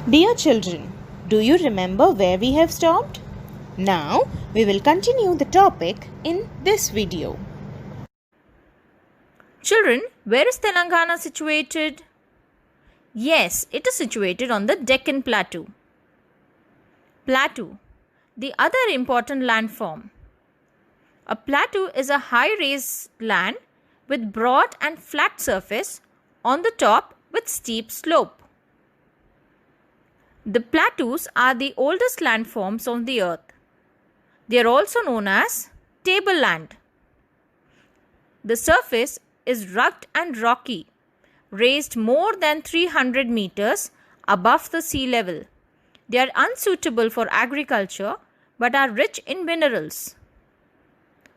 Dear children, do you remember where we have stopped? Now we will continue the topic in this video. Children, where is Telangana situated? Yes, it is situated on the Deccan Plateau. Plateau, the other important landform. A plateau is a high raised land with broad and flat surface on the top with steep slope. The plateaus are the oldest landforms on the earth. They are also known as tableland. The surface is rugged and rocky, raised more than 300 meters above the sea level. They are unsuitable for agriculture but are rich in minerals.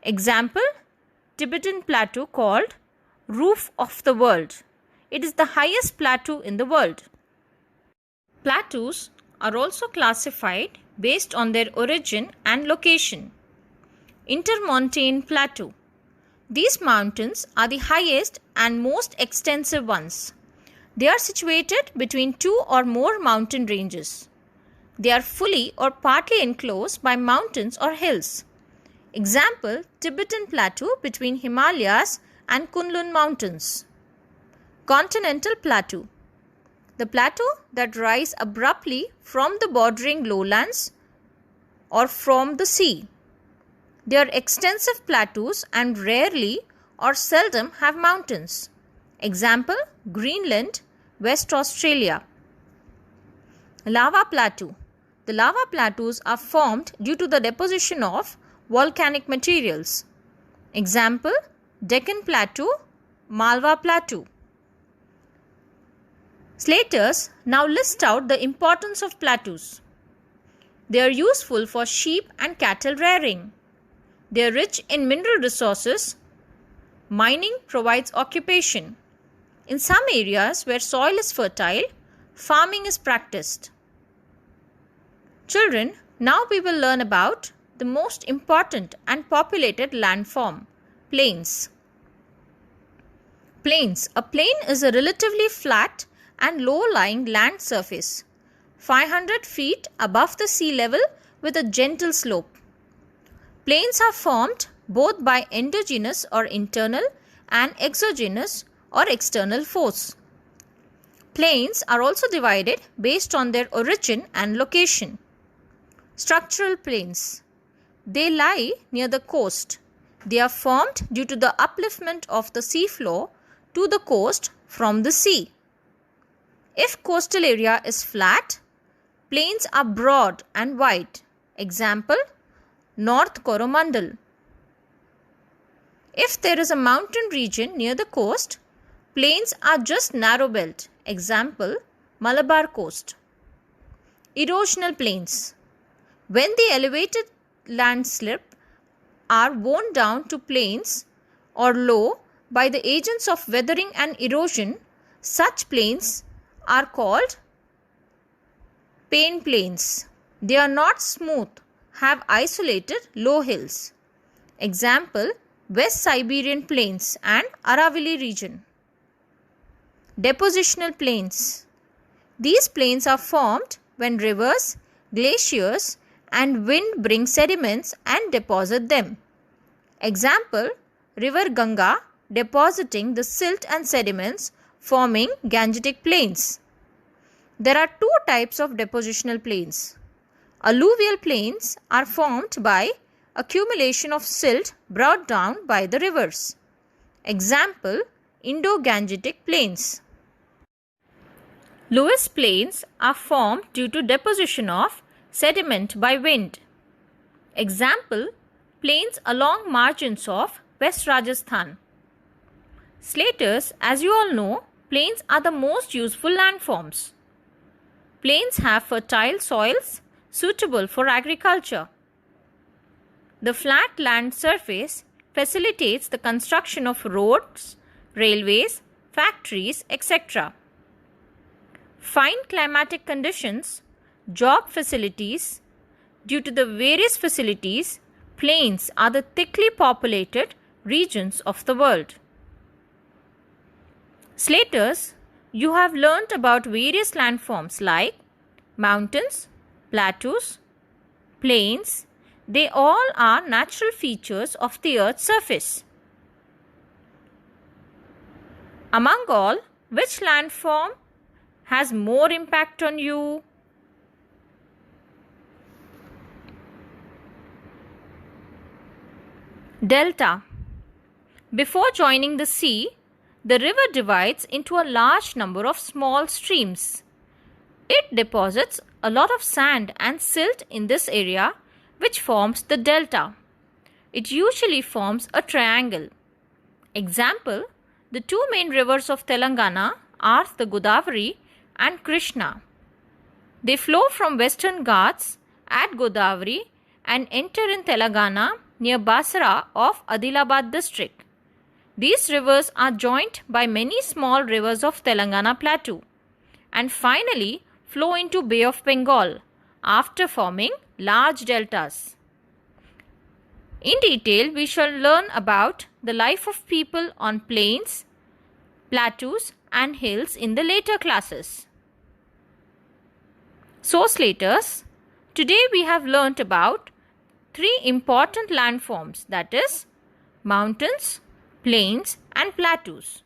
Example, Tibetan Plateau called Roof of the World. It is the highest plateau in the world. Plateaus are also classified based on their origin and location. Intermontane Plateau. These mountains are the highest and most extensive ones. They are situated between two or more mountain ranges. They are fully or partly enclosed by mountains or hills. Example, Tibetan Plateau between Himalayas and Kunlun Mountains. Continental Plateau. The plateau that rise abruptly from the bordering lowlands or from the sea. They are extensive plateaus and rarely or seldom have mountains. Example, Greenland, West Australia. Lava Plateau. The lava plateaus are formed due to the deposition of volcanic materials. Example, Deccan Plateau, Malwa Plateau. Slaters now list out the importance of plateaus. They are useful for sheep and cattle rearing. They are rich in mineral resources. Mining provides occupation. In some areas where soil is fertile, farming is practiced. Children, now we will learn about the most important and populated landform, plains. Plains. A plain is a relatively flat and low-lying land surface, 500 feet above the sea level with a gentle slope. Plains are formed both by endogenous or internal and exogenous or external force. Plains are also divided based on their origin and location. Structural plains. They lie near the coast. They are formed due to the upliftment of the sea floor to the coast from the sea. If coastal area is flat, plains are broad and wide. Example, North Coromandel. If there is a mountain region near the coast, plains are just narrow belt. Example, Malabar Coast. Erosional plains. When the elevated landslip are worn down to plains or low by the agents of weathering and erosion, such plains are called plain plains. They are not smooth, have isolated low hills. Example, West Siberian Plains and Aravalli region. Depositional plains. These plains are formed when rivers, glaciers and wind bring sediments and deposit them. Example, River Ganga depositing the silt and sediments forming Gangetic Plains. There are two types of depositional plains. Alluvial plains are formed by accumulation of silt brought down by the rivers. Example, Indo-Gangetic Plains. Lewis plains are formed due to deposition of sediment by wind. Example, plains along margins of West Rajasthan. Slaters, as you all know, plains are the most useful landforms. Plains have fertile soils suitable for agriculture. The flat land surface facilitates the construction of roads, railways, factories, etc. Fine climatic conditions, job facilities. Due to the various facilities, plains are the thickly populated regions of the world. Slaters, you have learnt about various landforms like Mountains, plateaus, plains, they all are natural features of the Earth's surface. Among all, which landform has more impact on you? Delta. Before joining the sea, the river divides into a large number of small streams. It deposits a lot of sand and silt in this area, which forms the delta. It usually forms a triangle. Example, the two main rivers of Telangana are the Godavari and Krishna. They flow from Western Ghats at Godavari and enter in Telangana near Basra of Adilabad district. These rivers are joined by many small rivers of Telangana plateau and finally flow into Bay of Bengal after forming large deltas. In detail, we shall learn about the life of people on plains, plateaus and hills in the later classes. So, Slaters, today we have learnt about three important landforms, that is mountains, plains and plateaus.